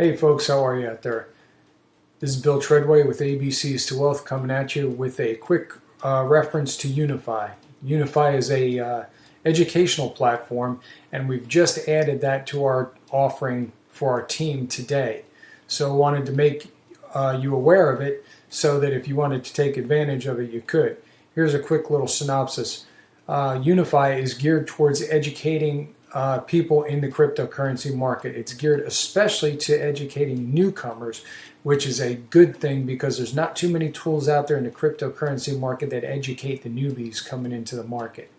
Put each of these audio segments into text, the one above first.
Hey folks, how are you out there? This is Bill Treadway with ABCs to Wealth coming at you with a quick reference to Unifii. Unifii is a educational platform, and we've just added that to our offering for our team today. So I wanted to make you aware of it so that if you wanted to take advantage of it, you could. Here's a quick little synopsis. Unifii is geared towards educating people in the cryptocurrency market. It's geared especially to educating newcomers, which is a good thing because there's not too many tools out there in the cryptocurrency market that educate the newbies coming into the market.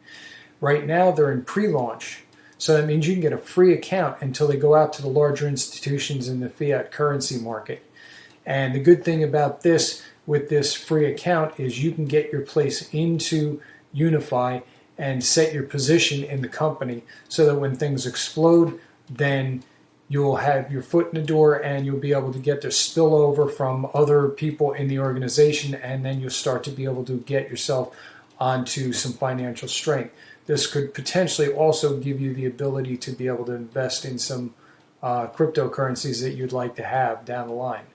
Right now, they're in pre-launch. So that means you can get a free account until they go out to the larger institutions in the fiat currency market. And the good thing about this with this free account is you can get your place into Unifii and set your position in the company so that when things explode, then you'll have your foot in the door and you'll be able to get the spillover from other people in the organization, and then you'll start to be able to get yourself onto some financial strength. This could potentially also give you the ability to be able to invest in some cryptocurrencies that you'd like to have down the line.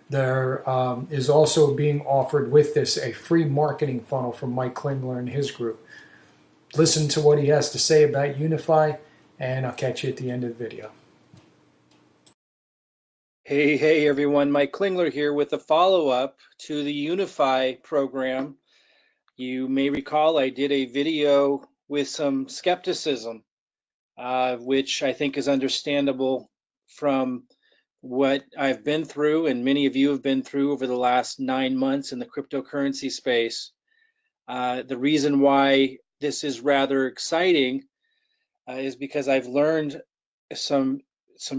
There is also being offered with this a free marketing funnel from Mike Klingler and his group. Listen to what he has to say about Unifii, and I'll catch you at the end of the video. Hey everyone, Mike Klingler here with a follow-up to the Unifii program. You may recall I did a video with some skepticism, which I think is understandable from what I've been through and many of you have been through over the last 9 months in the cryptocurrency space. The reason why this is rather exciting is because I've learned some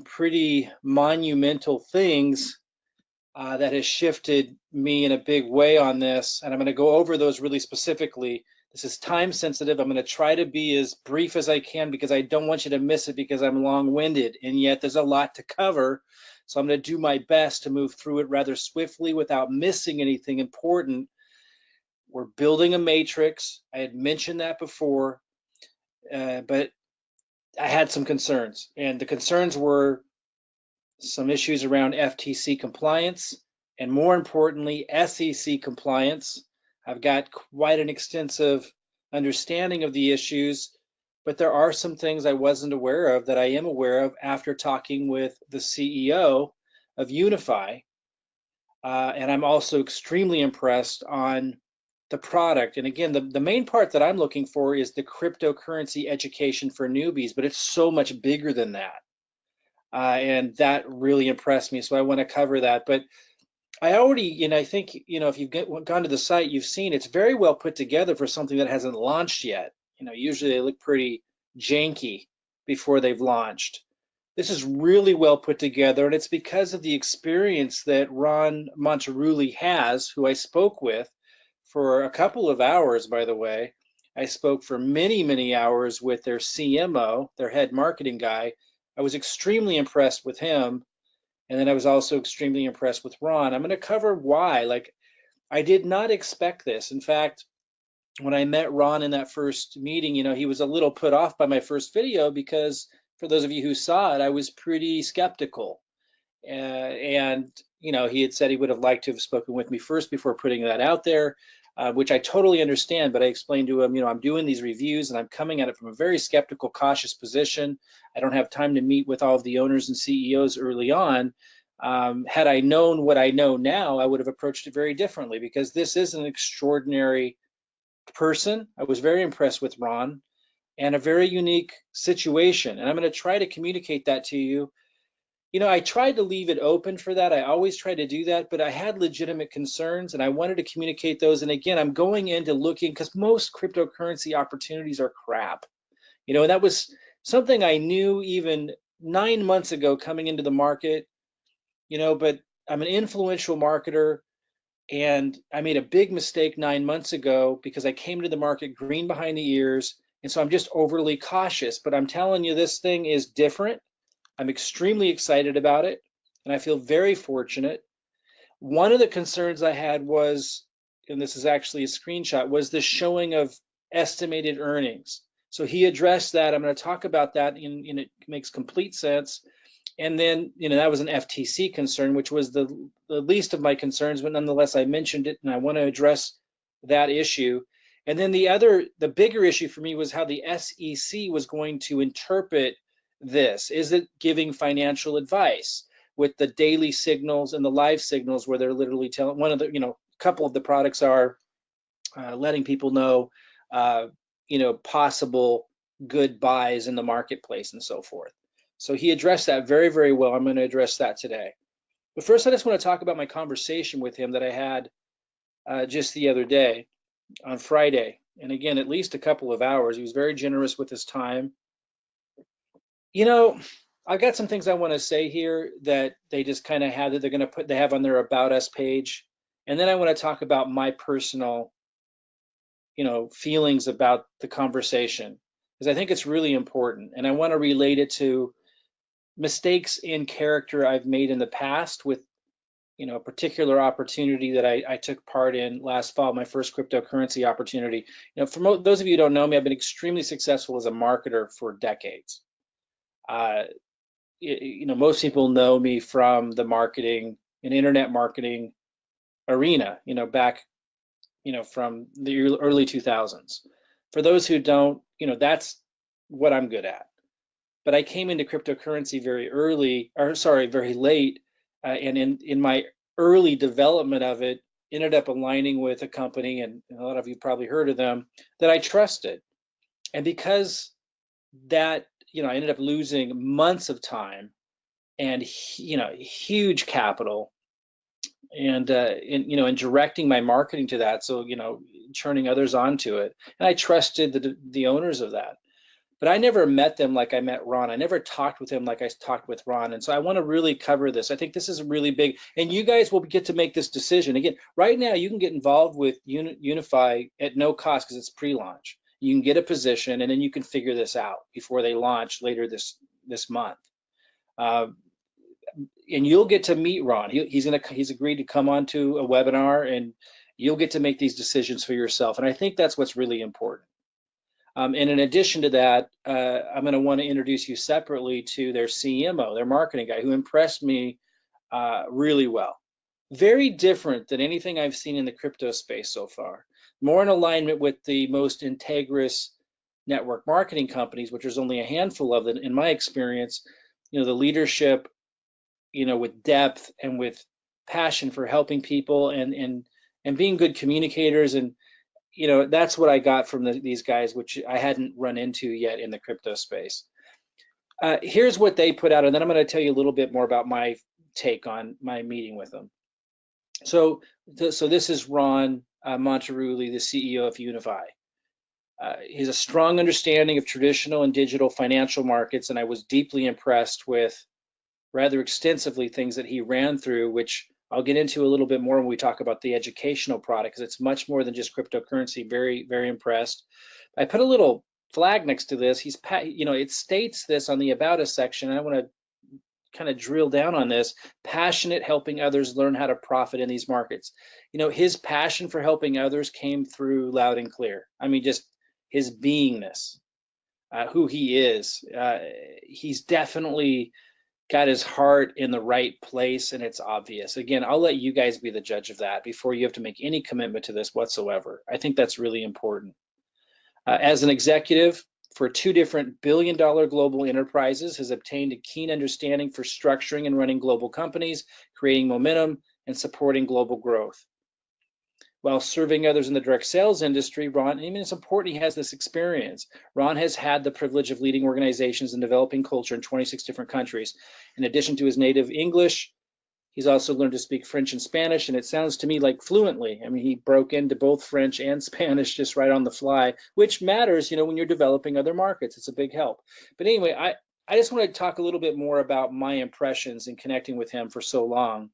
pretty monumental things that has shifted me in a big way on this, and I'm going to go over those really specifically. This is time sensitive. I'm going to try to be as brief as I can because I don't want you to miss it because I'm long-winded, and yet there's a lot to cover. So I'm going to do my best to move through it rather swiftly without missing anything important. We're building a matrix. I had mentioned that before, but I had some concerns, and the concerns were some issues around FTC compliance and, more importantly, SEC compliance. I've got quite an extensive understanding of the issues, but there are some things I wasn't aware of that I am aware of after talking with the CEO of Unifii. And I'm also extremely impressed on the product. And again, the main part that I'm looking for is the cryptocurrency education for newbies, but it's so much bigger than that. And that really impressed me. So I want to cover that. But I already, I think, if you've gone to the site, you've seen it's very well put together for something that hasn't launched yet. Usually they look pretty janky before they've launched. This is really well put together, and it's because of the experience that Ron Monterulli has, who I spoke with for a couple of hours, by the way. I spoke for many, many hours with their CMO, their head marketing guy. I was extremely impressed with him. And then I was also extremely impressed with Ron. I'm going to cover why. I did not expect this. In fact, when I met Ron in that first meeting, he was a little put off by my first video because, for those of you who saw it, I was pretty skeptical. And he had said he would have liked to have spoken with me first before putting that out there, which I totally understand. But I explained to him, I'm doing these reviews and I'm coming at it from a very skeptical, cautious position. I don't have time to meet with all of the owners and CEOs early on. Had I known what I know now, I would have approached it very differently because this is an extraordinary person. I was very impressed with Ron, and a very unique situation. And I'm going to try to communicate that to you. I tried to leave it open for that. I always try to do that, but I had legitimate concerns and I wanted to communicate those. And again, I'm going into looking because most cryptocurrency opportunities are crap. And that was something I knew even 9 months ago coming into the market, but I'm an influential marketer and I made a big mistake 9 months ago because I came to the market green behind the ears. And so I'm just overly cautious, but I'm telling you, this thing is different. I'm extremely excited about it, and I feel very fortunate. One of the concerns I had was, and this is actually a screenshot, was the showing of estimated earnings. So he addressed that. I'm going to talk about that, and it makes complete sense. And then, that was an FTC concern, which was the least of my concerns, but nonetheless, I mentioned it and I want to address that issue. And then the bigger issue for me was how the SEC was going to interpret this. Is it giving financial advice with the daily signals and the live signals where they're literally telling a couple of the products are letting people know, possible good buys in the marketplace and so forth. So he addressed that very, very well. I'm going to address that today. But first, I just want to talk about my conversation with him that I had just the other day on Friday. And again, at least a couple of hours. He was very generous with his time. I've got some things I want to say here that they just kind of have that they have on their About Us page. And then I want to talk about my personal feelings about the conversation, because I think it's really important, and I want to relate it to mistakes in character I've made in the past with a particular opportunity that I took part in last fall, my first cryptocurrency opportunity. For those of you who don't know me, I've been extremely successful as a marketer for decades. Most people know me from the marketing and internet marketing arena, back from the early 2000s. For those who don't, that's what I'm good at. But I came into cryptocurrency very late, and in my early development of it, ended up aligning with a company, and a lot of you probably heard of them, that I trusted. And because that, I ended up losing months of time and huge capital, and in directing my marketing to that, so turning others onto it, and I trusted the owners of that, but I never met them like I met Ron. I never talked with him like I talked with Ron, and so I want to really cover this. I think this is really big, and you guys will get to make this decision. Again, right now you can get involved with Unifii at no cost because it's pre-launch. You can get a position, and then you can figure this out before they launch later this month. And you'll get to meet Ron. He's agreed to come onto a webinar, and you'll get to make these decisions for yourself. And I think that's what's really important. And in addition to that, I'm going to want to introduce you separately to their CMO, their marketing guy, who impressed me really well. Very different than anything I've seen in the crypto space so far. More in alignment with the most integrous network marketing companies, which there's only a handful of them in my experience. The leadership, with depth and with passion for helping people and being good communicators. And, that's what I got from these guys, which I hadn't run into yet in the crypto space. Here's what they put out, and then I'm going to tell you a little bit more about my take on my meeting with them. So this is Ron Monterulli, the CEO of Unifii. He has a strong understanding of traditional and digital financial markets, and I was deeply impressed with rather extensively things that he ran through, which I'll get into a little bit more when we talk about the educational product, because it's much more than just cryptocurrency. Very, very impressed. I put a little flag next to this. It states this on the About Us section, and I want to kind of drill down on this. Passionate, helping others learn how to profit in these markets. His passion for helping others came through loud and clear. I mean, just his beingness, who he is. He's definitely got his heart in the right place, and it's obvious. Again, I'll let you guys be the judge of that before you have to make any commitment to this whatsoever. I think that's really important. As an executive for 2 different billion-dollar global enterprises, has obtained a keen understanding for structuring and running global companies, creating momentum, and supporting global growth. While serving others in the direct sales industry, Ron, I mean, it's important he has this experience. Ron has had the privilege of leading organizations and developing culture in 26 different countries. In addition to his native English, he's also learned to speak French and Spanish, and it sounds to me like fluently. I mean, he broke into both French and Spanish just right on the fly, which matters, when you're developing other markets. It's a big help. But anyway, I just want to talk a little bit more about my impressions in connecting with him for so long.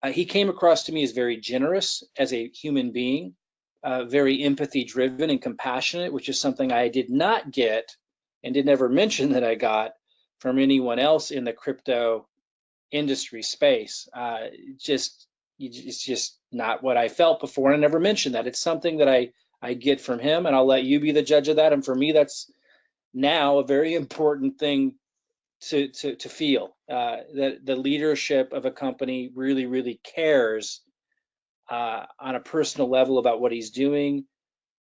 He came across to me as very generous as a human being, very empathy driven and compassionate, which is something I did not get and did never mention that I got from anyone else in the crypto industry space. It's just not what I felt before, and I never mentioned that. It's something that I get from him, and I'll let you be the judge of that. And for me, that's now a very important thing to feel that the leadership of a company really cares on a personal level about what he's doing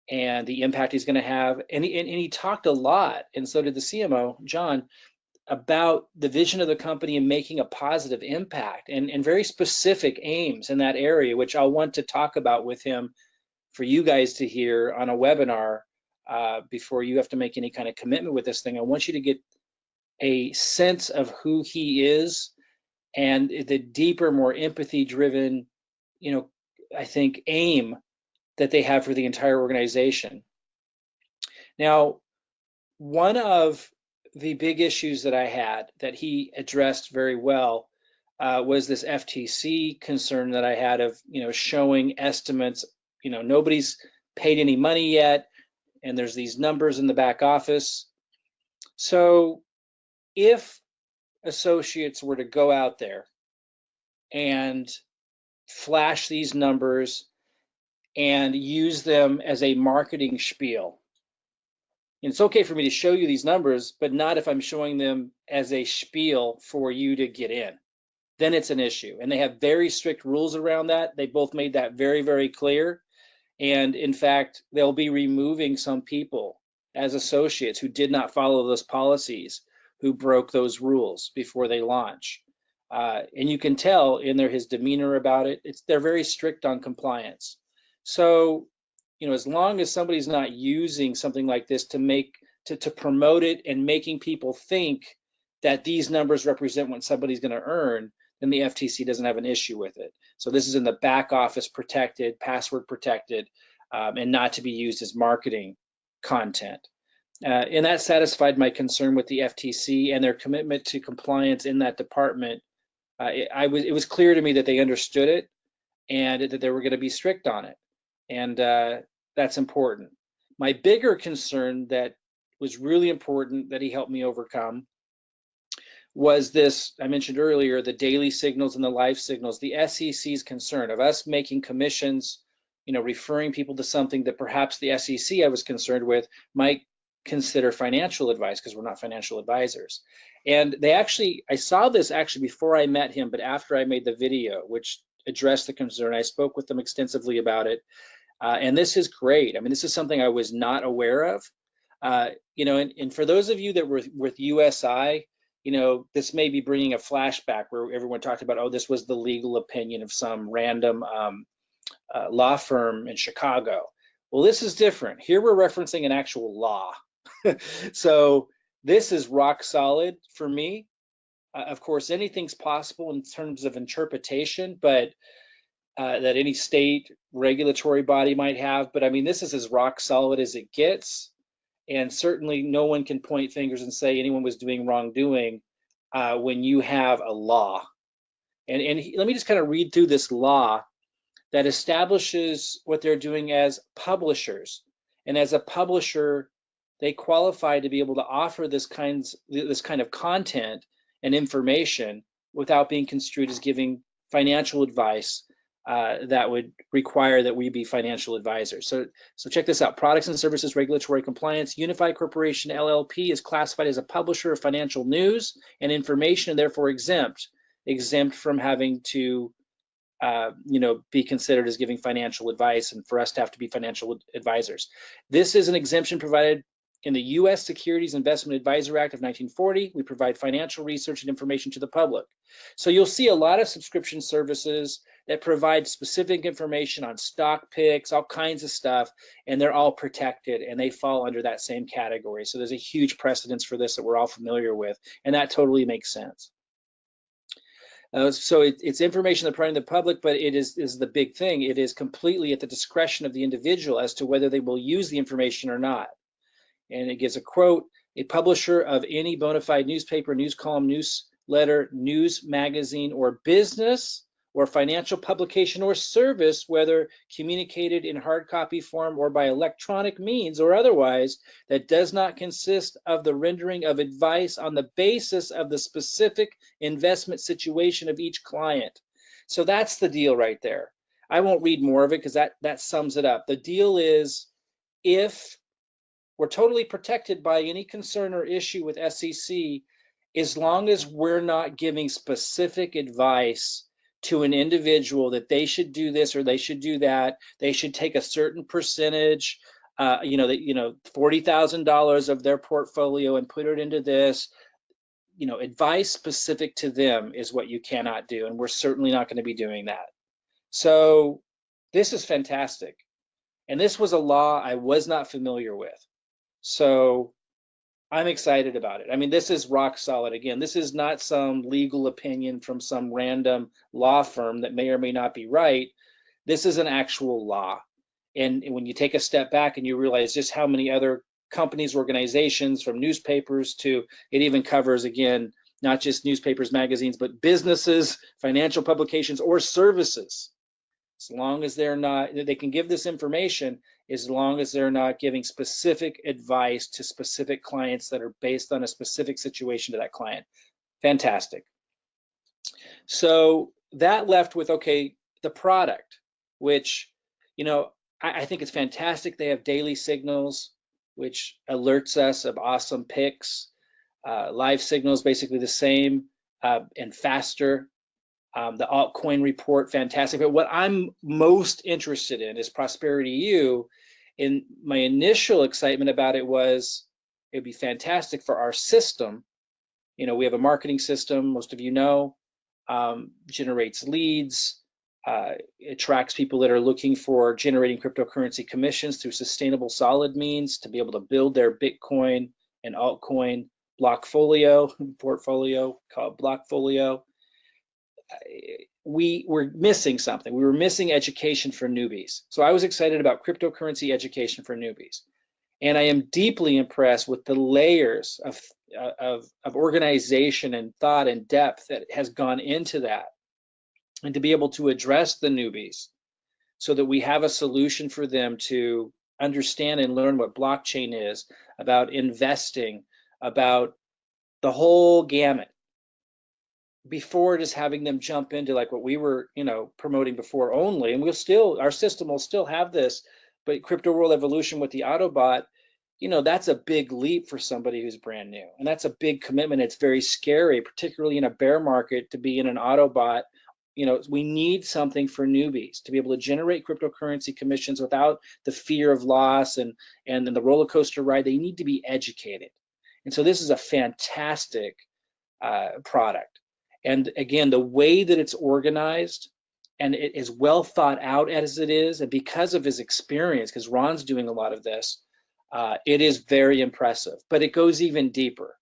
and the impact he's going to have. And he talked a lot, and so did the CMO, John, about the vision of the company and making a positive impact and very specific aims in that area, which I'll want to talk about with him for you guys to hear on a webinar before you have to make any kind of commitment with this thing. I want you to get a sense of who he is and the deeper, more empathy-driven, I think, aim that they have for the entire organization. Now, one of the big issues that I had that he addressed very well was this FTC concern that I had of, showing estimates. Nobody's paid any money yet, and there's these numbers in the back office. So if associates were to go out there and flash these numbers and use them as a marketing spiel, and it's okay for me to show you these numbers, but not if I'm showing them as a spiel for you to get in. Then it's an issue. And they have very strict rules around that. They both made that very clear. And in fact, they'll be removing some people as associates who did not follow those policies, who broke those rules before they launch. And you can tell in his demeanor about it, they're very strict on compliance. So, as long as somebody's not using something like this to promote it and making people think that these numbers represent what somebody's going to earn, then the FTC doesn't have an issue with it. So this is in the back office protected, password protected, and not to be used as marketing content. And that satisfied my concern with the FTC and their commitment to compliance in that department. It was clear to me that they understood it and that they were going to be strict on it. And that's important. My bigger concern that was really important that he helped me overcome was this, I mentioned earlier, the daily signals and the live signals, the SEC's concern of us making commissions, referring people to something that perhaps the SEC I was concerned with might consider financial advice because we're not financial advisors. And I saw this actually before I met him, but after I made the video, which addressed the concern, I spoke with them extensively about it. And this is great. I mean, this is something I was not aware of. And for those of you that were with USI, this may be bringing a flashback where everyone talked about, oh, this was the legal opinion of some random law firm in Chicago. Well, this is different. Here we're referencing an actual law. So this is rock solid for me. Of course, anything's possible in terms of interpretation, but that any state regulatory body might have. But I mean, this is as rock solid as it gets. And certainly no one can point fingers and say anyone was doing wrongdoing when you have a law. And let me just kind of read through this law that establishes what they're doing as publishers. And as a publisher, they qualify to be able to offer this kind of content and information without being construed as giving financial advice that would require that we be financial advisors. So check this out. Products and Services Regulatory Compliance. Unifii Corporation LLP is classified as a publisher of financial news and information, and therefore exempt from having to be considered as giving financial advice and for us to have to be financial advisors. This is an exemption provided in the U.S. Securities Investment Advisor Act of 1940. We provide financial research and information to the public. So you'll see a lot of subscription services that provide specific information on stock picks, all kinds of stuff, and they're all protected and they fall under that same category. So there's a huge precedence for this that we're all familiar with, and that totally makes sense. So it's information they're providing to the public, but it is the big thing. It is completely at the discretion of the individual as to whether they will use the information or not. And it gives a quote: a publisher of any bona fide newspaper, news column, newsletter, news magazine, or business or financial publication or service, whether communicated in hard copy form or by electronic means or otherwise, that does not consist of the rendering of advice on the basis of the specific investment situation of each client. So that's the deal right there. I won't read more of it because that sums it up. The deal is, if we're totally protected by any concern or issue with SEC, as long as we're not giving specific advice to an individual that they should do this or they should do that, they should take a certain percentage, $40,000 of their portfolio and put it into this. Advice specific to them is what you cannot do, and we're certainly not going to be doing that. So this is fantastic. And this was a law I was not familiar with. So I'm excited about it. I mean, this is rock solid. Again, this is not some legal opinion from some random law firm that may or may not be right. This is an actual law. And when you take a step back and you realize just how many other companies, organizations, from newspapers to, it even covers, again, not just newspapers, magazines, but businesses, financial publications, or services. As long as they can give this information, as long as they're not giving specific advice to specific clients that are based on a specific situation to that client. Fantastic. So that left with, okay, the product, which, I think it's fantastic. They have daily signals, which alerts us of awesome picks. Live signals, basically the same and faster. The altcoin report, fantastic. But what I'm most interested in is Prosperity U. And my initial excitement about it was it'd be fantastic for our system. We have a marketing system, most of you know, generates leads. It tracks people that are looking for generating cryptocurrency commissions through sustainable solid means to be able to build their Bitcoin and altcoin portfolio called Blockfolio. We were missing something. We were missing education for newbies. So I was excited about cryptocurrency education for newbies. And I am deeply impressed with the layers of organization and thought and depth that has gone into that. And to be able to address the newbies so that we have a solution for them to understand and learn what blockchain is, about investing, about the whole gamut, before just having them jump into like what we were, promoting before only. And our system will still have this, but Crypto World Evolution with the Autobot, that's a big leap for somebody who's brand new. And that's a big commitment. It's very scary, particularly in a bear market, to be in an Autobot. We need something for newbies to be able to generate cryptocurrency commissions without the fear of loss and the roller coaster ride. They need to be educated. And so this is a fantastic product. And again, the way that it's organized and it is well thought out as it is, and because of his experience, because Ron's doing a lot of this, it is very impressive, but it goes even deeper.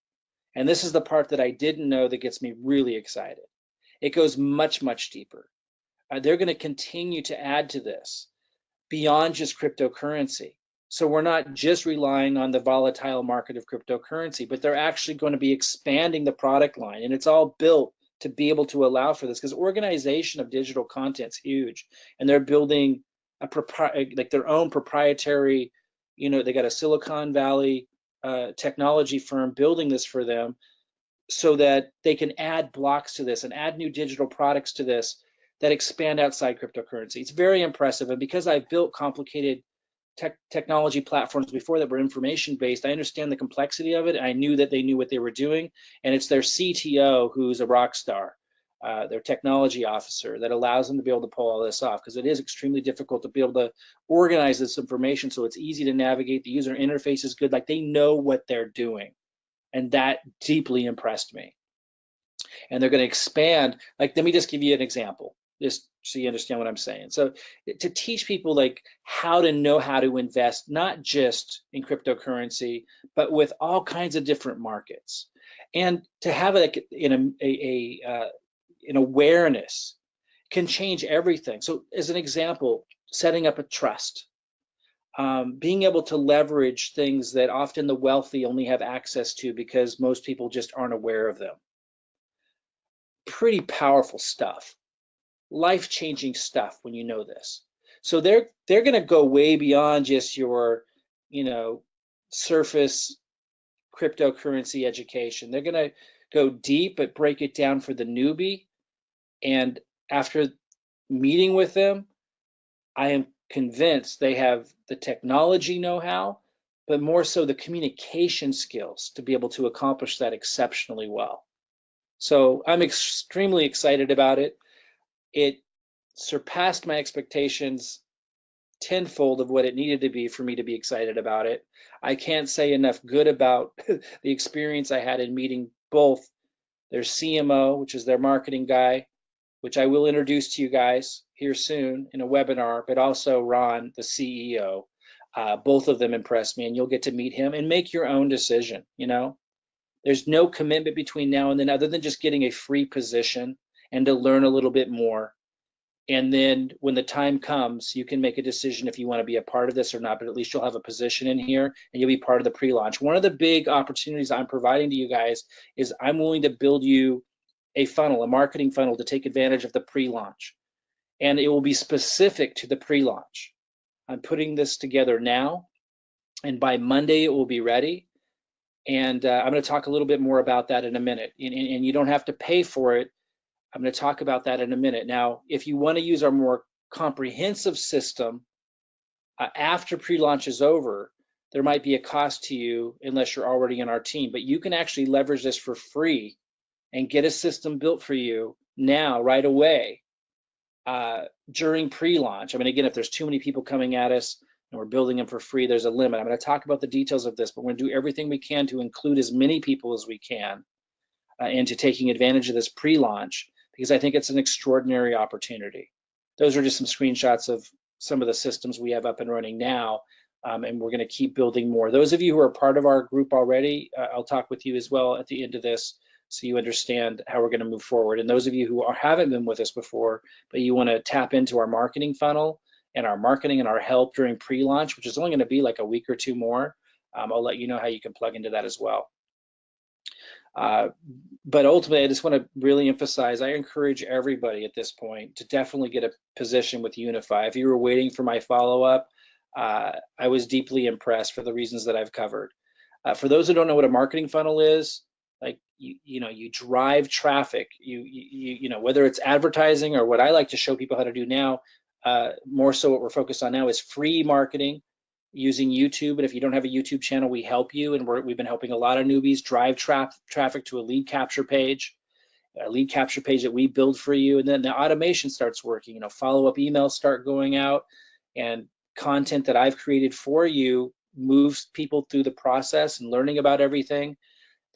And this is the part that I didn't know that gets me really excited. It goes much, much deeper. They're going to continue to add to this beyond just cryptocurrency. So we're not just relying on the volatile market of cryptocurrency, but they're actually going to be expanding the product line. And it's all built to be able to allow for this, because organization of digital content is huge. And they're building their own proprietary, they got a Silicon Valley technology firm building this for them, so that they can add blocks to this and add new digital products to this that expand outside cryptocurrency. It's very impressive. And because I've built complicated technology platforms before that were information based, I understand the complexity of it. And I knew that they knew what they were doing. And it's their CTO who's a rock star, their technology officer, that allows them to be able to pull all this off, because it is extremely difficult to be able to organize this information so it's easy to navigate. The user interface is good. Like, they know what they're doing. And that deeply impressed me. And they're going to expand. Like, let me just give you an example, just so you understand what I'm saying. So to teach people like how to know how to invest, not just in cryptocurrency, but with all kinds of different markets, and to have like an awareness can change everything. So as an example, setting up a trust. Being able to leverage things that often the wealthy only have access to because most people just aren't aware of them. Pretty powerful stuff, life-changing stuff when you know this. So they're going to go way beyond just your, surface cryptocurrency education. They're going to go deep, but break it down for the newbie. And after meeting with them, I am convinced they have the technology know-how, but more so the communication skills to be able to accomplish that exceptionally well. So I'm extremely excited about it. It surpassed my expectations tenfold of what it needed to be for me to be excited about it. I can't say enough good about the experience I had in meeting both their CMO, which is their marketing guy, which I will introduce to you guys here soon in a webinar, but also Ron, the CEO. Both of them impressed me, and you'll get to meet him and make your own decision. You know, there's no commitment between now and then other than just getting a free position and to learn a little bit more. And then when the time comes, you can make a decision if you want to be a part of this or not, but at least you'll have a position in here and you'll be part of the pre-launch. One of the big opportunities I'm providing to you guys is I'm willing to build you a funnel, a marketing funnel to take advantage of the pre-launch. And it will be specific to the pre-launch. I'm putting this together now, and by Monday it will be ready. And I'm going to talk a little bit more about that in a minute. And you don't have to pay for it. I'm going to talk about that in a minute. Now, if you want to use our more comprehensive system after pre-launch is over, there might be a cost to you unless you're already in our team, but you can actually leverage this for free and get a system built for you now, right away, during pre-launch. I mean, again, if there's too many people coming at us and we're building them for free, there's a limit. I'm going to talk about the details of this, but we're going to do everything we can to include as many people as we can into taking advantage of this pre-launch, because I think it's an extraordinary opportunity. Those are just some screenshots of some of the systems we have up and running now, and we're going to keep building more. Those of you who are part of our group already, I'll talk with you as well at the end of this so you understand how we're going to move forward. And those of you who haven't been with us before, but you want to tap into our marketing funnel and our marketing and our help during pre-launch, which is only going to be like a week or two more, I'll let you know how you can plug into that as well. But ultimately, I just want to really emphasize, I encourage everybody at this point to definitely get a position with Unifii. If you were waiting for my follow-up, I was deeply impressed for the reasons that I've covered. For those who don't know what a marketing funnel is, like you drive traffic. You know, whether it's advertising or what I like to show people how to do now. More so, what we're focused on now is free marketing using YouTube. And if you don't have a YouTube channel, we help you. And we've been helping a lot of newbies drive traffic to a lead capture page that we build for you. And then the automation starts working. You know, follow-up emails start going out, and content that I've created for you moves people through the process and learning about everything.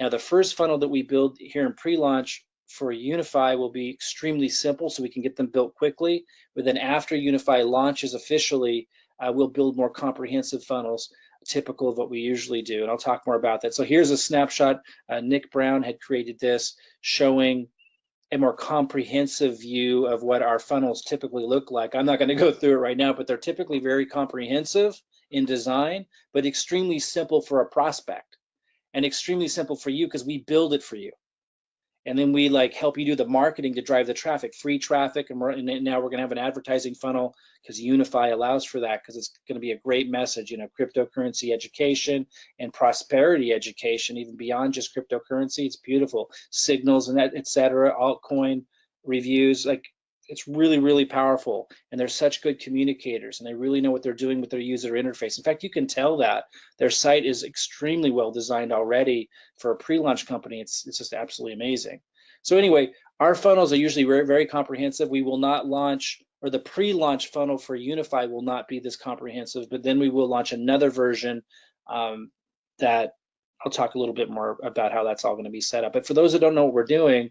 Now, the first funnel that we build here in pre-launch for Unifii will be extremely simple, so we can get them built quickly. But then after Unifii launches officially, we'll build more comprehensive funnels, typical of what we usually do. And I'll talk more about that. So here's a snapshot. Nick Brown had created this, showing a more comprehensive view of what our funnels typically look like. I'm not going to go through it right now, but they're typically very comprehensive in design, but extremely simple for a prospect, and extremely simple for you because we build it for you. And then we like help you do the marketing to drive the traffic, free traffic. And now we're going to have an advertising funnel because Unifii allows for that, because it's going to be a great message, you know, cryptocurrency education and prosperity education, even beyond just cryptocurrency. It's beautiful. Signals and that, et cetera, altcoin reviews. Like, it's really, really powerful. And they're such good communicators, and they really know what they're doing with their user interface. In fact, you can tell that their site is extremely well designed already for a pre-launch company. It's just absolutely amazing. So anyway, our funnels are usually very, very comprehensive. We will not launch, or the pre-launch funnel for Unifii will not be this comprehensive, but then we will launch another version that I'll talk a little bit more about how that's all going to be set up. But for those that don't know what we're doing,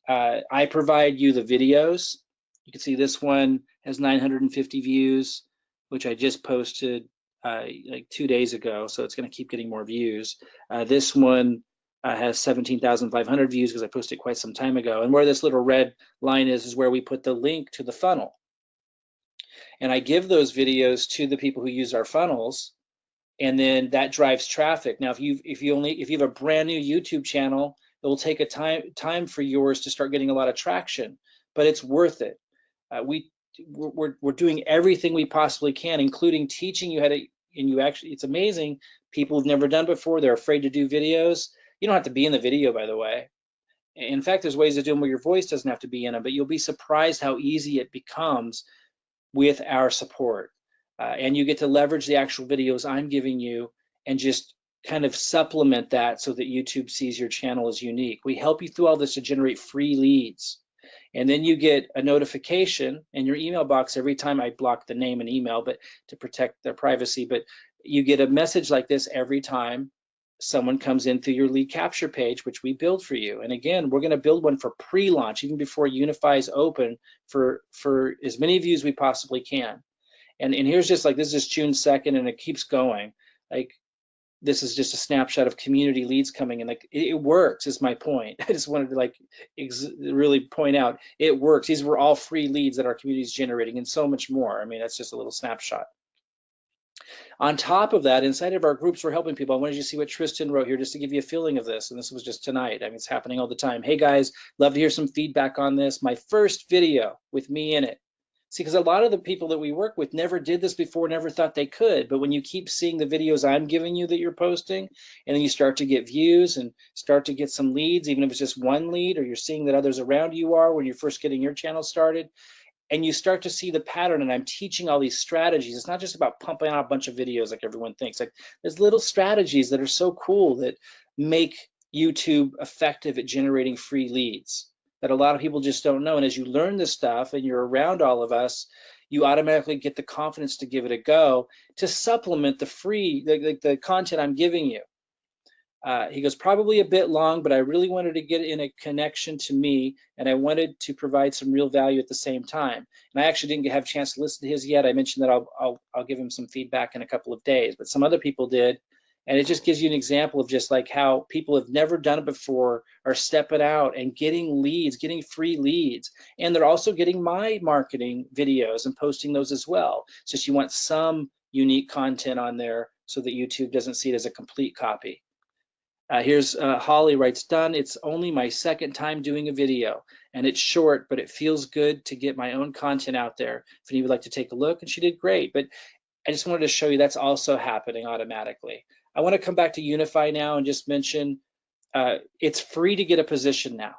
I provide you the videos. You can see this one has 950 views, which I just posted like 2 days ago, so it's going to keep getting more views. This one has 17,500 views because I posted it quite some time ago. And where this little red line is where we put the link to the funnel. And I give those videos to the people who use our funnels, and then that drives traffic. Now, if you have a brand new YouTube channel, it will take a time for yours to start getting a lot of traction, but it's worth it. We're doing everything we possibly can, including teaching you how to. And it's amazing. People who've never done before, they're afraid to do videos. You don't have to be in the video, by the way. In fact, there's ways of doing where your voice doesn't have to be in them, but you'll be surprised how easy it becomes with our support. And you get to leverage the actual videos I'm giving you and just kind of supplement that so that YouTube sees your channel as unique. We help you through all this to generate free leads. And then you get a notification in your email box every time. I block the name and email, but to protect their privacy, but you get a message like this every time someone comes in through your lead capture page, which we build for you. And again, we're going to build one for pre-launch, even before Unifii is open, for as many of you as we possibly can. And here's just like, this is June 2nd, and it keeps going. Like, this is just a snapshot of community leads coming in. Like, it works, is my point. I just wanted to like really point out it works. These were all free leads that our community is generating, and so much more. I mean, that's just a little snapshot. On top of that, inside of our groups, we're helping people. I wanted you to see what Tristan wrote here just to give you a feeling of this. And this was just tonight. I mean, it's happening all the time. Hey guys, love to hear some feedback on this. My first video with me in it. See, because a lot of the people that we work with never did this before, never thought they could. But when you keep seeing the videos I'm giving you that you're posting, and then you start to get views and start to get some leads, even if it's just one lead, or you're seeing that others around you are when you're first getting your channel started, and you start to see the pattern, and I'm teaching all these strategies. It's not just about pumping out a bunch of videos like everyone thinks. Like, there's little strategies that are so cool that make YouTube effective at generating free leads that a lot of people just don't know. And as you learn this stuff and you're around all of us, you automatically get the confidence to give it a go, to supplement the free, the content I'm giving you. He goes, probably a bit long, but I really wanted to get in a connection to me, and I wanted to provide some real value at the same time. And I actually didn't have a chance to listen to his yet. I mentioned that I'll give him some feedback in a couple of days, but some other people did. And it just gives you an example of just like how people have never done it before are stepping out and getting leads, getting free leads. And they're also getting my marketing videos and posting those as well. It's just you want some unique content on there so that YouTube doesn't see it as a complete copy. Here's Holly writes, done. It's only my second time doing a video, and it's short, but it feels good to get my own content out there. If any would like to take a look, and she did great. But I just wanted to show you that's also happening automatically. I want to come back to Unifii now and just mention it's free to get a position now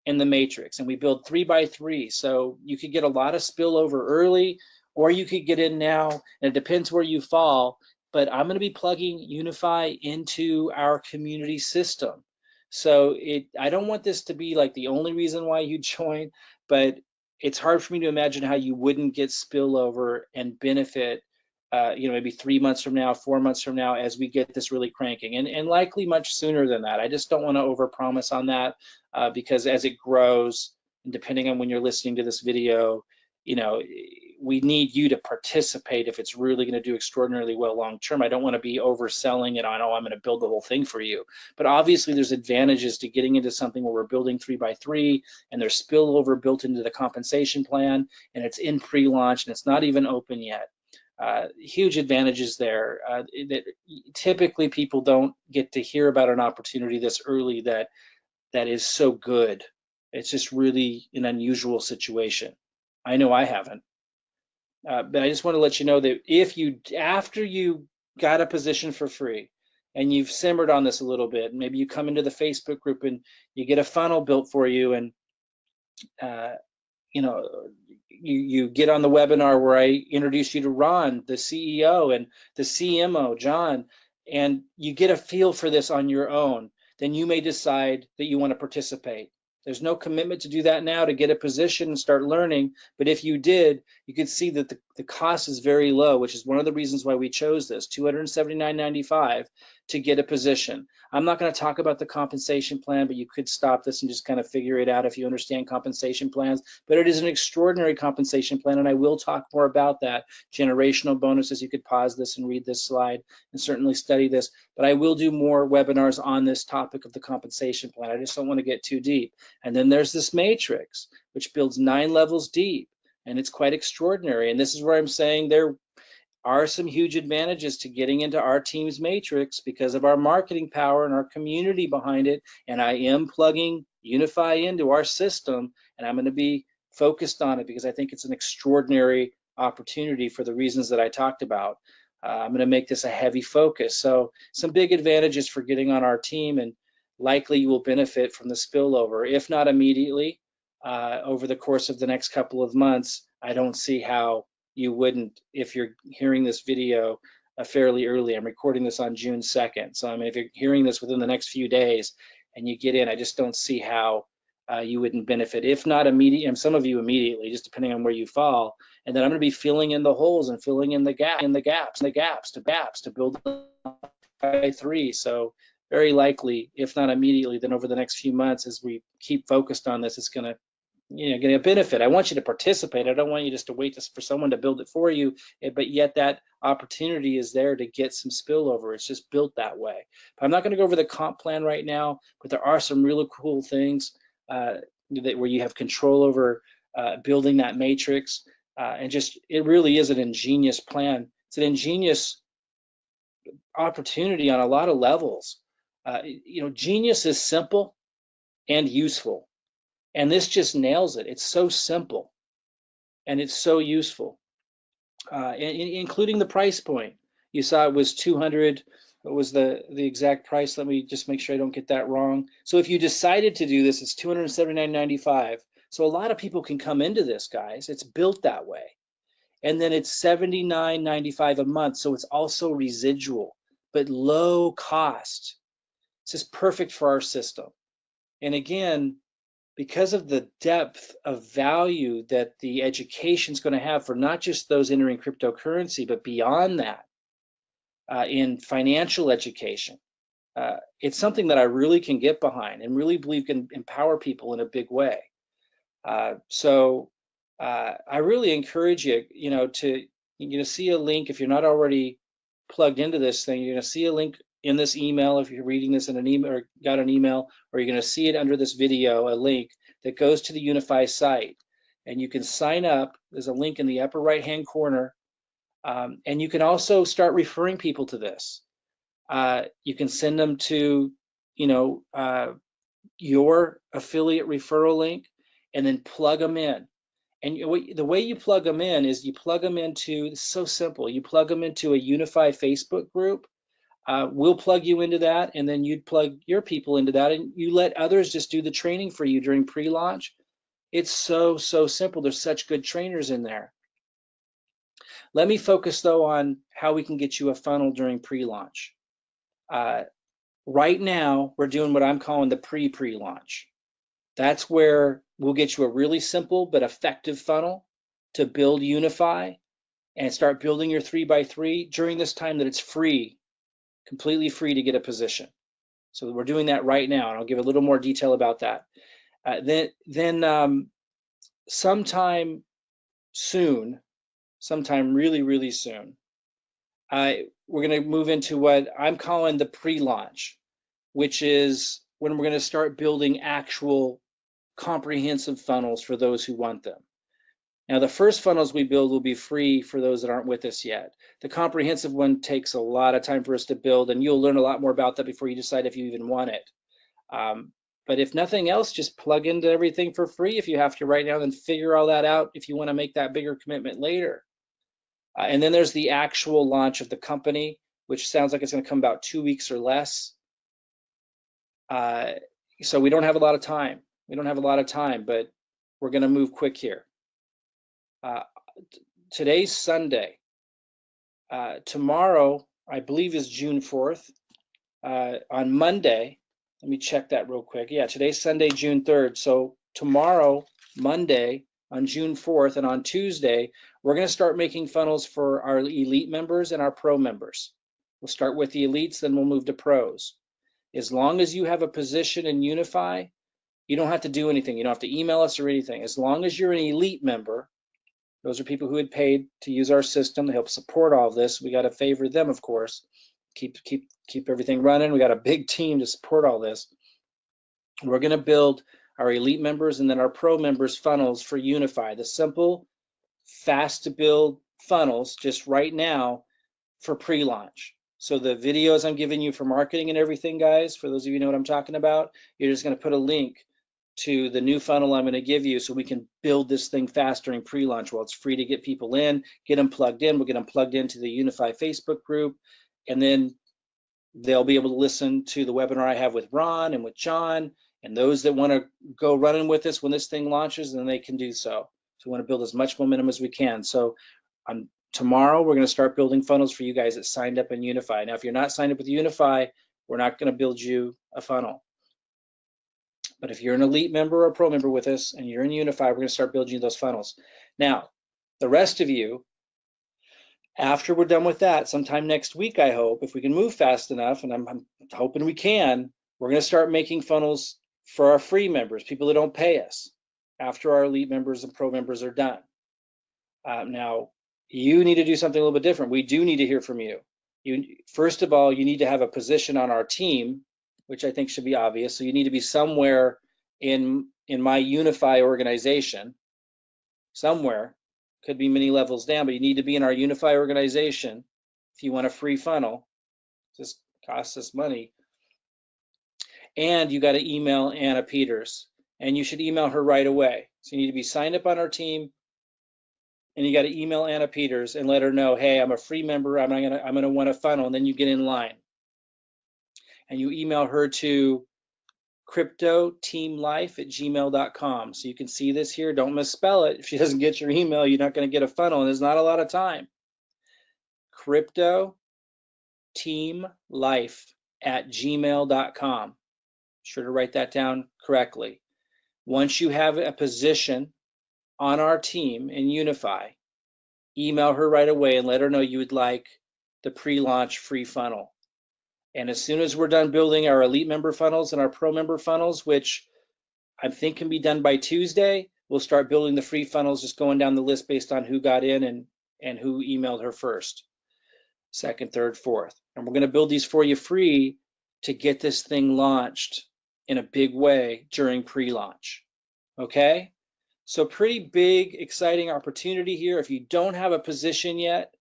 in the matrix, and we build 3x3, so you could get a lot of spillover early, or you could get in now, and it depends where you fall. But I'm going to be plugging Unifii into our community system. So I don't want this to be like the only reason why you join, but it's hard for me to imagine how you wouldn't get spillover and benefit, maybe 3 months from now, 4 months from now, as we get this really cranking, and likely much sooner than that. I just don't want to overpromise on that because as it grows, and depending on when you're listening to this video, we need you to participate if it's really going to do extraordinarily well long term. I don't want to be overselling it on, oh, I'm going to build the whole thing for you. But obviously there's advantages to getting into something where we're building 3x3, and there's spillover built into the compensation plan, and it's in pre-launch, and it's not even open yet. Huge advantages there that typically people don't get to hear about an opportunity this early that is so good. It's just really an unusual situation. I know I haven't. But I just want to let you know that after you got a position for free and you've simmered on this a little bit, and maybe you come into the Facebook group and you get a funnel built for you, and you get on the webinar where I introduce you to Ron, the CEO, and the CMO, John, and you get a feel for this on your own, then you may decide that you want to participate. There's no commitment to do that now to get a position and start learning, but if you did, you could see that the cost is very low, which is one of the reasons why we chose this, $279.95 to get a position. I'm not going to talk about the compensation plan, but you could stop this and just kind of figure it out if you understand compensation plans. But it is an extraordinary compensation plan, and I will talk more about that. Generational bonuses, you could pause this and read this slide and certainly study this, but I will do more webinars on this topic of the compensation plan. I just don't want to get too deep. And then there's this matrix, which builds 9 levels deep, and it's quite extraordinary. And this is where I'm saying there are some huge advantages to getting into our team's matrix because of our marketing power and our community behind it. And I am plugging Unifii into our system, and I'm going to be focused on it because I think it's an extraordinary opportunity for the reasons that I talked about. I'm going to make this a heavy focus. So some big advantages for getting on our team, and likely you will benefit from the spillover, if not immediately, over the course of the next couple of months. I don't see how you wouldn't if you're hearing this video fairly early. I'm recording this on June 2nd. So I mean, if you're hearing this within the next few days and you get in, I just don't see how you wouldn't benefit. If not immediately, and some of you immediately, just depending on where you fall. And then I'm going to be filling in the holes and filling in the gaps to build by 3. So very likely, if not immediately, then over the next few months, as we keep focused on this, it's going to get a benefit. I want you to participate. I don't want you just to wait for someone to build it for you, but yet that opportunity is there to get some spillover. It's just built that way. But I'm not going to go over the comp plan right now, but there are some really cool things where you have control over building that matrix. And just, it really is an ingenious plan. It's an ingenious opportunity on a lot of levels. Genius is simple and useful. And this just nails it. It's so simple and it's so useful, including the price point. You saw it was 200. What was the exact price? Let me just make sure I don't get that wrong. So if you decided to do this, it's $279.95. So a lot of people can come into this, guys. It's built that way. And then it's $79.95 a month. So it's also residual, but low cost. It's just perfect for our system. And again, because of the depth of value that the education is going to have for not just those entering cryptocurrency, but beyond that, in financial education, it's something that I really can get behind and really believe can empower people in a big way. So I really encourage you, you're going to see a link if you're not already plugged into this thing. You're going to see a link in this email if you're reading this in an email or got an email, or you're going to see it under this video, a link that goes to the Unifii site, and you can sign up. There's a link in the upper right hand corner, and you can also start referring people to this. You can send them to your affiliate referral link and then plug them in. And the way you plug them in is you plug them into, it's so simple, you plug them into a Unifii Facebook group. We'll plug you into that, and then you'd plug your people into that, and you let others just do the training for you during pre-launch. It's so simple. There's such good trainers in there. Let me focus though on how we can get you a funnel during pre-launch. Right now, we're doing what I'm calling the pre-launch. That's where we'll get you a really simple but effective funnel to build Unifii and start building your 3x3 during this time that it's free. Completely free to get a position. So we're doing that right now, and I'll give a little more detail about that. Then sometime soon, sometime really soon, we're going to move into what I'm calling the pre-launch, which is when we're going to start building actual comprehensive funnels for those who want them. Now, the first funnels we build will be free for those that aren't with us yet. The comprehensive one takes a lot of time for us to build, and you'll learn a lot more about that before you decide if you even want it. But if nothing else, just plug into everything for free if you have to right now, then figure all that out if you want to make that bigger commitment later. And then there's the actual launch of the company, which sounds like it's going to come about 2 weeks or less. So we don't have a lot of time. But we're going to move quick here. Today's Sunday. Tomorrow, I believe, is June 4th. On Monday, let me check that real quick. Yeah, today's Sunday, June 3rd. So tomorrow, Monday, on June 4th, and on Tuesday, we're going to start making funnels for our elite members and our pro members. We'll start with the elites, then we'll move to pros. As long as you have a position in Unifii, you don't have to do anything. You don't have to email us or anything. As long as you're an elite member, those are people who had paid to use our system to help support all of this. We got to favor them, of course. Keep everything running. We got a big team to support all this. We're going to build our elite members and then our pro members funnels for Unifii. The simple, fast to build funnels just right now for pre-launch. So the videos I'm giving you for marketing and everything, guys, for those of you who know what I'm talking about, you're just going to put a link to the new funnel I'm going to give you so we can build this thing fast during pre-launch. Well, it's free to get people in, get them plugged in. We'll get them plugged into the Unifii Facebook group, and then they'll be able to listen to the webinar I have with Ron and with John, and those that want to go running with us when this thing launches, then they can do so. So we want to build as much momentum as we can. So I'm tomorrow we're going to start building funnels for you guys that signed up in Unifii. Now, if you're not signed up with Unifii, we're not going to build you a funnel. But if you're an elite member or a pro member with us and you're in Unifii, we're going to start building you those funnels. Now, the rest of you, after we're done with that, sometime next week, I hope, if we can move fast enough, and I'm hoping we can, we're going to start making funnels for our free members, people that don't pay us, after our elite members and pro members are done. Now, you need to do something a little bit different. We do need to hear from you. First of all, you need to have a position on our team, which I think should be obvious. So you need to be somewhere in my Unifii organization, somewhere. Could be many levels down, but you need to be in our Unifii organization if you want a free funnel. Just costs us money. And you got to email Anna Peters, and you should email her right away. So you need to be signed up on our team, and you got to email Anna Peters and let her know, hey, I'm a free member. I'm gonna want a funnel, and then you get in line. And you email her to cryptoteamlife@gmail.com. So you can see this here. Don't misspell it. If she doesn't get your email, you're not going to get a funnel, and there's not a lot of time. cryptoteamlife@gmail.com. Sure to write that down correctly. Once you have a position on our team in Unifii, email her right away and let her know you would like the pre-launch free funnel. And as soon as we're done building our elite member funnels and our pro member funnels, which I think can be done by Tuesday, we'll start building the free funnels, just going down the list based on who got in and who emailed her first, second, third, fourth. And we're going to build these for you free to get this thing launched in a big way during pre-launch. Okay? So pretty big, exciting opportunity here. If you don't have a position yet,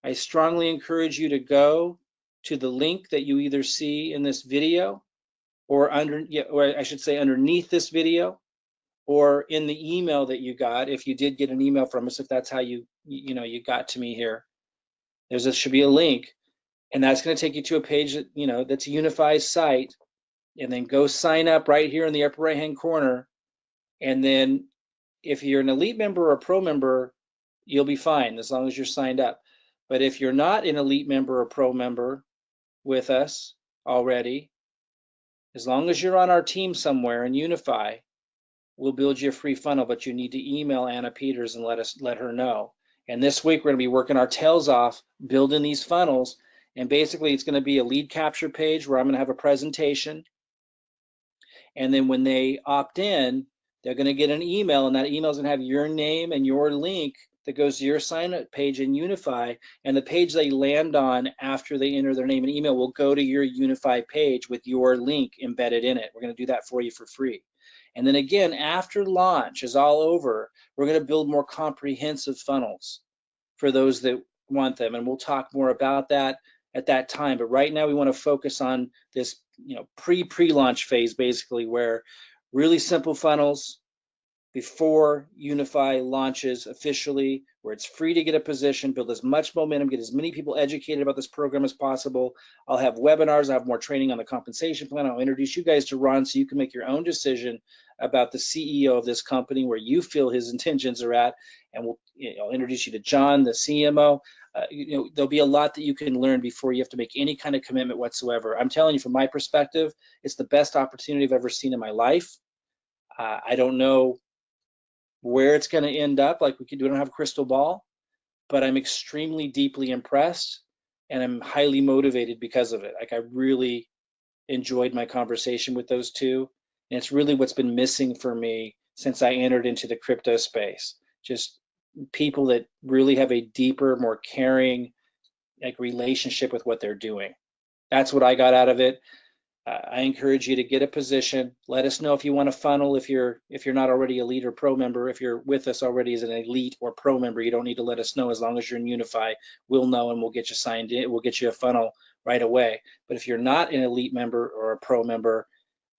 I strongly encourage you to go to the link that you either see in this video or underneath this video, or in the email that you got, if you did get an email from us, if that's how you got to me here. Should be a link, and that's going to take you to a page that, that's Unifii's site, and then go sign up right here in the upper right-hand corner. And then if you're an elite member or a pro member, you'll be fine as long as you're signed up. But if you're not an elite member or pro member with us already, as long as you're on our team somewhere in Unifii, we'll build you a free funnel, but you need to email Anna Peters and let her know. And this week we're going to be working our tails off building these funnels. And basically it's going to be a lead capture page where I'm going to have a presentation. And then when they opt in, they're going to get an email, and that email is going to have your name and your link that goes to your sign up page in Unifii, and the page they land on after they enter their name and email will go to your Unifii page with your link embedded in it. We're going to do that for you for free. And then again, after launch is all over, we're going to build more comprehensive funnels for those that want them, and we'll talk more about that at that time. But right now we want to focus on this pre-launch phase, basically, where really simple funnels before Unifii launches officially, where it's free to get a position, build as much momentum, get as many people educated about this program as possible. I'll have webinars, I'll have more training on the compensation plan. I'll introduce you guys to Ron so you can make your own decision about the CEO of this company, where you feel his intentions are at, and I'll introduce you to John, the CMO. There'll be a lot that you can learn before you have to make any kind of commitment whatsoever. I'm telling you, from my perspective, it's the best opportunity I've ever seen in my life. I don't know where it's going to end up. We don't have a crystal ball, but I'm extremely deeply impressed, and I'm highly motivated because of it. I really enjoyed my conversation with those two, and it's really what's been missing for me since I entered into the crypto space. Just people that really have a deeper, more caring relationship with what they're doing. That's what I got out of it. I encourage you to get a position. Let us know if you want a funnel. If you're not already elite or pro member, if you're with us already as an elite or pro member, you don't need to let us know. As long as you're in Unifii, we'll know, and we'll get you signed in. We'll get you a funnel right away. But if you're not an elite member or a pro member,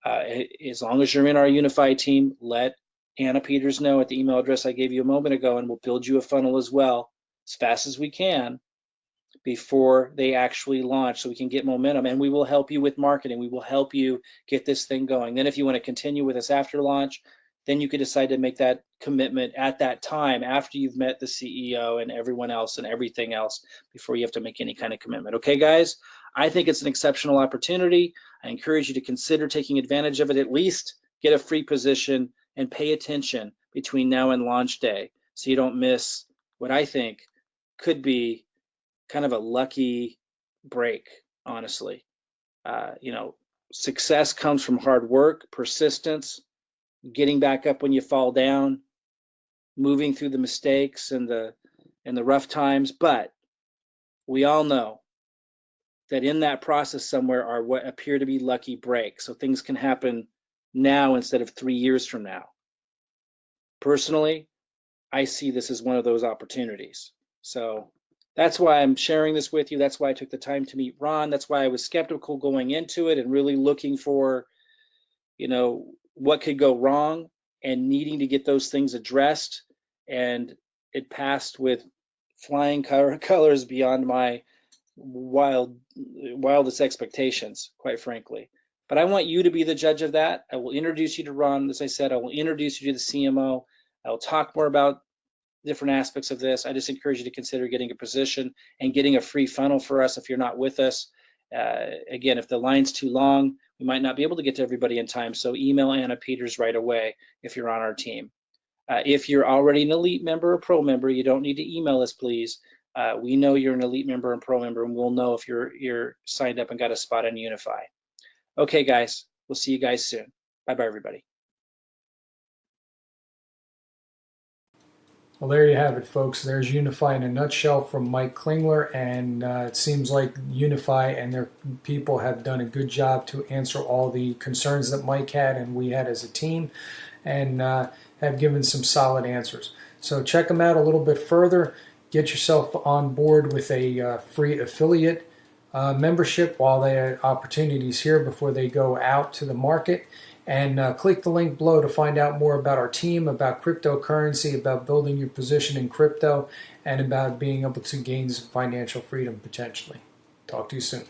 as long as you're in our Unifii team, let Anna Peters know at the email address I gave you a moment ago, and we'll build you a funnel as well as fast as we can before they actually launch, so we can get momentum. And we will help you with marketing. We will help you get this thing going. Then if you want to continue with us after launch, then you could decide to make that commitment at that time after you've met the CEO and everyone else and everything else before you have to make any kind of commitment. Okay, guys, I think it's an exceptional opportunity. I encourage you to consider taking advantage of it, at least get a free position and pay attention between now and launch day so you don't miss what I think could be kind of a lucky break, honestly. You know, success comes from hard work, persistence, getting back up when you fall down, moving through the mistakes and the rough times. But we all know that in that process somewhere are what appear to be lucky breaks. So things can happen now instead of 3 years from now. Personally, I see this as one of those opportunities. So that's why I'm sharing this with you. That's why I took the time to meet Ron. That's why I was skeptical going into it and really looking for, you know, what could go wrong and needing to get those things addressed. And it passed with flying colors beyond my wildest expectations, quite frankly. But I want you to be the judge of that. I will introduce you to Ron. As I said, I will introduce you to the CMO. I will talk more about different aspects of this. I just encourage you to consider getting a position and getting a free funnel for us if you're not with us. Again, if the line's too long, we might not be able to get to everybody in time. So email Anna Peters right away if you're on our team. If you're already an elite member or pro member, you don't need to email us, please. We know you're an elite member and pro member, and we'll know if you're signed up and got a spot on Unifii. Okay, guys, we'll see you guys soon. Bye-bye, everybody. Well, there you have it, folks. There's Unifii in a nutshell from Mike Klingler, and it seems like Unifii and their people have done a good job to answer all the concerns that Mike had and we had as a team, and have given some solid answers. So check them out a little bit further. Get yourself on board with a free affiliate membership while they have opportunities here before they go out to the market. And click the link below to find out more about our team, about cryptocurrency, about building your position in crypto, and about being able to gain some financial freedom potentially. Talk to you soon.